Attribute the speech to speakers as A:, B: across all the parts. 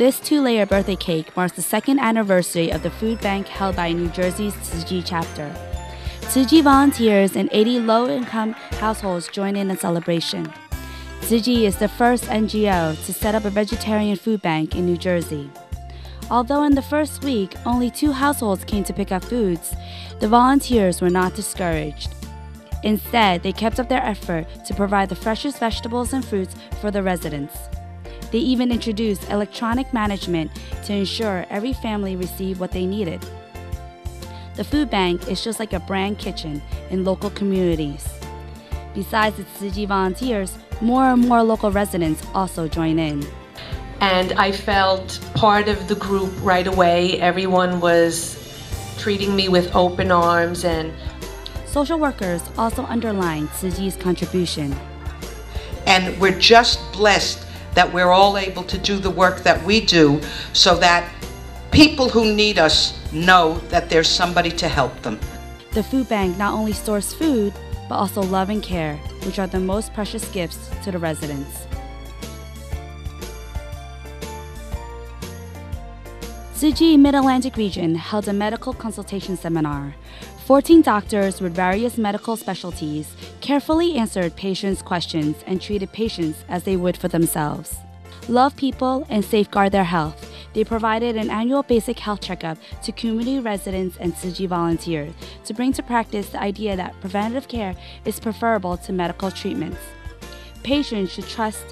A: This 2-layer birthday cake marks the second anniversary of the food bank held by New Jersey's Tzu chapter. Tzu volunteers and 80 low-income households join in celebration. Tzu is the first NGO to set up a vegetarian food bank in New Jersey. Although in the first week, only 2 households came to pick up foods, the volunteers were not discouraged. Instead, they kept up their effort to provide the freshest vegetables and fruits for the residents. They even introduced electronic management to ensure every family received what they needed. The food bank is just like a brand kitchen in local communities. Besides its Tzu volunteers, more and more local residents also join in.
B: And I felt part of the group right away. Everyone was treating me with open arms. And
A: social workers also underlined Tzu's contribution.
C: And we're just blessed that we're all able to do the work that we do so that people who need us know that there's somebody to help them.
A: The food bank not only stores food, but also love and care, which are the most precious gifts to the residents. Tzu Mid-Atlantic region held a medical consultation seminar. 14 doctors with various medical specialties carefully answered patients' questions and treated patients as they would for themselves. Love people and safeguard their health. They provided an annual basic health checkup to community residents and Tzu volunteers to bring to practice the idea that preventative care is preferable to medical treatments. Patients should trust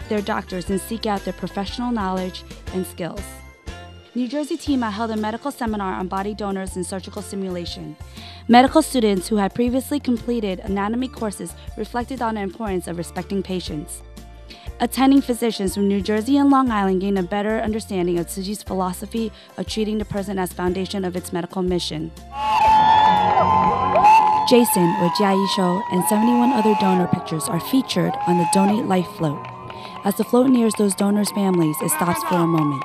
A: their doctors and seek out their professional knowledge and skills. New Jersey TEMA held a medical seminar on body donors and surgical simulation. Medical students who had previously completed anatomy courses reflected on the importance of respecting patients. Attending physicians from New Jersey and Long Island gained a better understanding of Tzu's philosophy of treating the person as foundation of its medical mission. Jason, or Jia Show, and 71 other donor pictures are featured on the Donate Life float. As the float nears those donors' families, it stops for a moment.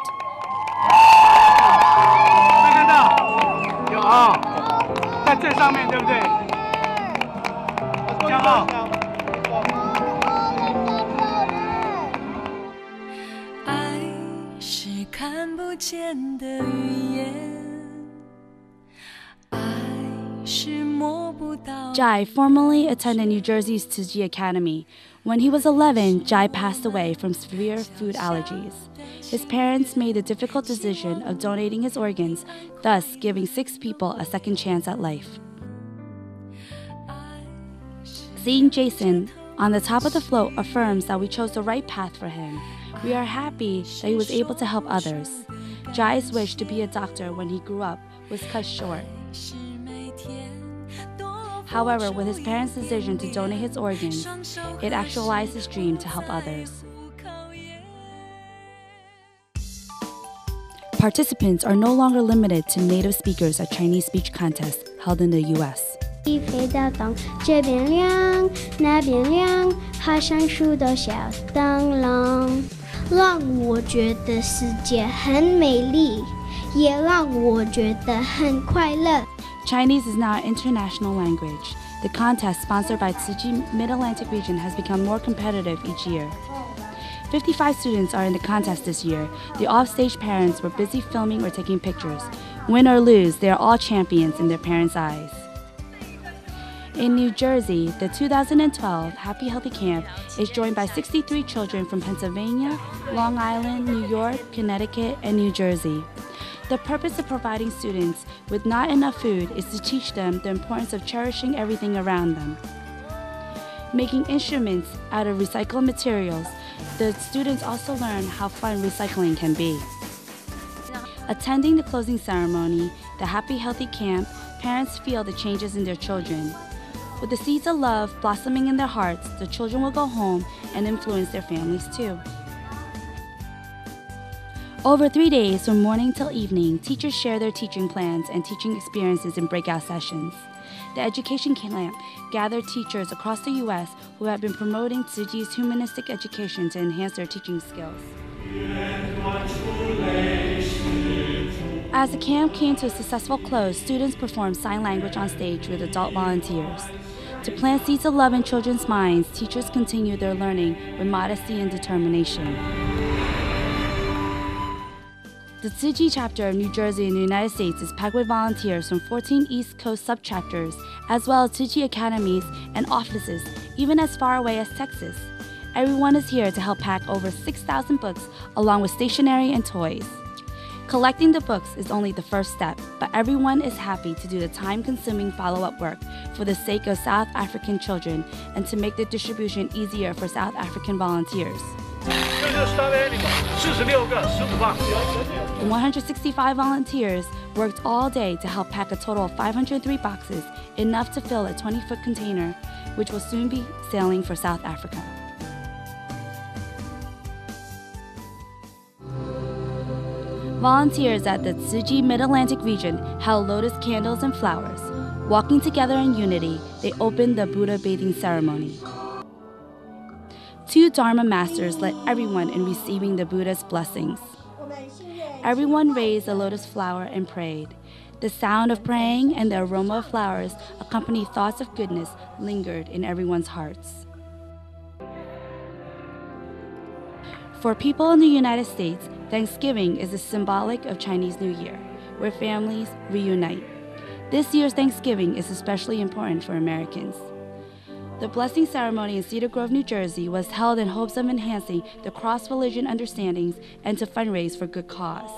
A: Jai formerly attended New Jersey's Tzu Academy. When he was 11, Jai passed away from severe food allergies. His parents made the difficult decision of donating his organs, thus giving 6 people a second chance at life. Seeing Jason on the top of the float affirms that we chose the right path for him. We are happy that he was able to help others. Jai's wish to be a doctor when he grew up was cut short. However, with his parents' decision to donate his organs, it actualized his dream to help others. Participants are no longer limited to native speakers at Chinese speech contests held in the U.S.
D: 飞到东，这边亮，那边亮，好像树的小灯笼，让我觉得世界很美丽，也让我觉得很快乐。
A: Chinese is now an international language. The contest, sponsored by Tzu Mid-Atlantic region, has become more competitive each year. 55 students are in the contest this year. The offstage parents were busy filming or taking pictures. Win or lose, they are all champions in their parents' eyes. In New Jersey, the 2012 Happy Healthy Camp is joined by 63 children from Pennsylvania, Long Island, New York, Connecticut, and New Jersey. The purpose of providing students with not enough food is to teach them the importance of cherishing everything around them. Making instruments out of recycled materials, the students also learn how fun recycling can be. Attending the closing ceremony, the Happy Healthy Camp, parents feel the changes in their children. With the seeds of love blossoming in their hearts, the children will go home and influence their families too. Over 3 days, from morning till evening, teachers share their teaching plans and teaching experiences in breakout sessions. The education camp gathered teachers across the U.S. who have been promoting Tzu's humanistic education to enhance their teaching skills. As the camp came to a successful close, students performed sign language on stage with adult volunteers. To plant seeds of love in children's minds, teachers continue their learning with modesty and determination. The Tsuji chapter of New Jersey in the United States is packed with volunteers from 14 East Coast sub-chapters, as well as Tsuji academies and offices, even as far away as Texas. Everyone is here to help pack over 6,000 books, along with stationery and toys. Collecting the books is only the first step, but everyone is happy to do the time-consuming follow-up work for the sake of South African children and to make the distribution easier for South African volunteers. The 165 volunteers worked all day to help pack a total of 503 boxes, enough to fill a 20-foot container, which will soon be sailing for South Africa. Volunteers at the Tsuji Mid-Atlantic region held lotus candles and flowers. Walking together in unity, they opened the Buddha bathing ceremony. 2 Dharma masters led everyone in receiving the Buddha's blessings. Everyone raised a lotus flower and prayed. The sound of praying and the aroma of flowers, accompanied thoughts of goodness, lingered in everyone's hearts. For people in the United States, Thanksgiving is a symbolic of Chinese New Year, where families reunite. This year's Thanksgiving is especially important for Americans. The blessing ceremony in Cedar Grove, New Jersey was held in hopes of enhancing the cross-religion understandings and to fundraise for good cause.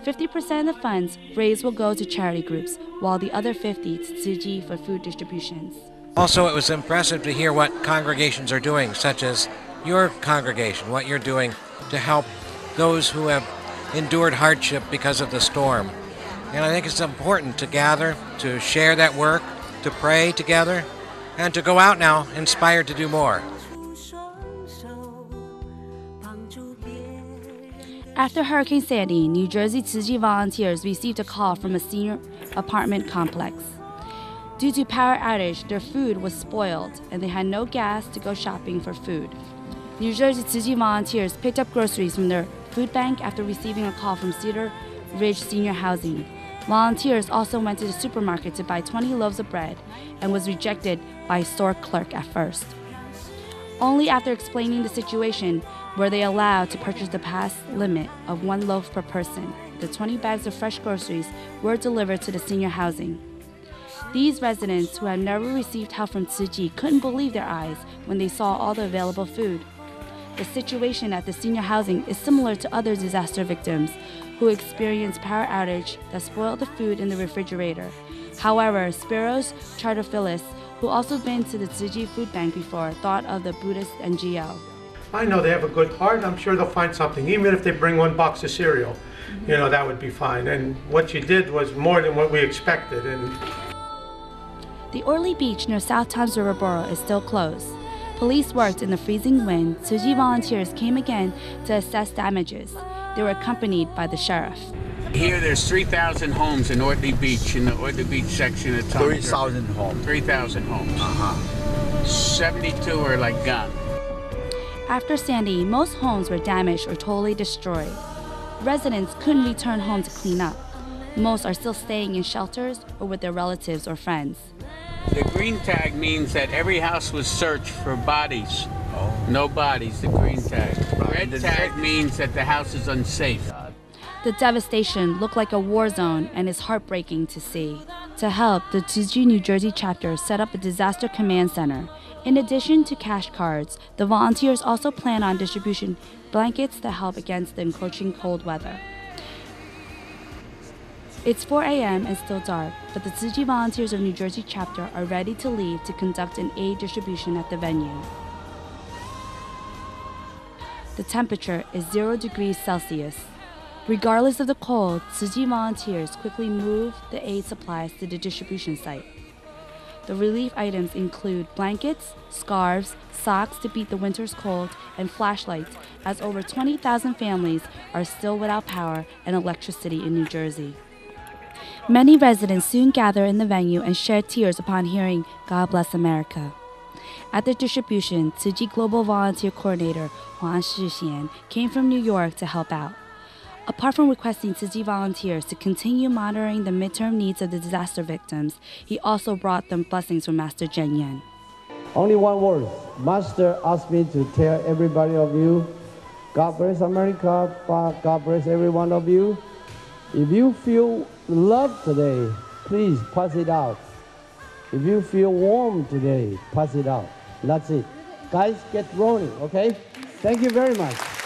A: 50% of the funds raised will go to charity groups, while the other 50% to Tsuji for food distributions.
E: Also, it was impressive to hear what congregations are doing, such as your congregation, what you're doing to help those who have endured hardship because of the storm. And I think it's important to gather, to share that work, to pray together, and to go out now inspired to do more.
A: After Hurricane Sandy, New Jersey Tsuji volunteers received a call from a senior apartment complex. Due to power outage, their food was spoiled and they had no gas to go shopping for food. New Jersey Tsuji volunteers picked up groceries from their food bank after receiving a call from Cedar Ridge Senior Housing. Volunteers also went to the supermarket to buy 20 loaves of bread and was rejected by a store clerk at first. Only after explaining the situation were they allowed to purchase the past limit of 1 loaf per person. The 20 bags of fresh groceries were delivered to the senior housing. These residents, who had never received help from Tsuji, couldn't believe their eyes when they saw all the available food. The situation at the senior housing is similar to other disaster victims who experienced power outage that spoiled the food in the refrigerator. However, Spiros Chartophilus, who also been to the Tsuji food bank before, thought of the Buddhist NGO.
F: I know they have a good heart. I'm sure they'll find something. Even if they bring 1 box of cereal, that would be fine. And what you did was more than what we expected.
A: The Orly Beach near South Tom's River Borough is still closed. Police worked in the freezing wind. Tsuji volunteers came again to assess damages. They were accompanied by the sheriff.
G: Here there's 3,000 homes in Orly Beach, in the Orly Beach section of town.
H: 3,000 homes.
G: 3,000 homes. 72 are like gone.
A: After Sandy, most homes were damaged or totally destroyed. Residents couldn't return home to clean up. Most are still staying in shelters or with their relatives or friends.
G: The green tag means that every house was searched for bodies. No bodies, the green tag. Red tag means that the house is unsafe.
A: The devastation looked like a war zone and is heartbreaking to see. To help, the Tsuji, New Jersey chapter set up a disaster command center. In addition to cash cards, the volunteers also plan on distributing blankets to help against the encroaching cold weather. It's 4 a.m. and still dark, but the Tsuji volunteers of New Jersey chapter are ready to leave to conduct an aid distribution at the venue. The temperature is 0 degrees Celsius. Regardless of the cold, Tsuji volunteers quickly move the aid supplies to the distribution site. The relief items include blankets, scarves, socks to beat the winter's cold, and flashlights, as over 20,000 families are still without power and electricity in New Jersey. Many residents soon gather in the venue and shed tears upon hearing "God Bless America." At the distribution, Tsuji Global Volunteer Coordinator Huang Shixian came from New York to help out. Apart from requesting Tsuji volunteers to continue monitoring the midterm needs of the disaster victims, he also brought them blessings from Master Zhen Yan.
I: Only one word. Master asked me to tell everybody of you, God bless America, God bless every one of you. If you feel love today, please pass it out. If you feel warm today, pass it out. That's it. Guys, get rolling, okay? Thank you very much.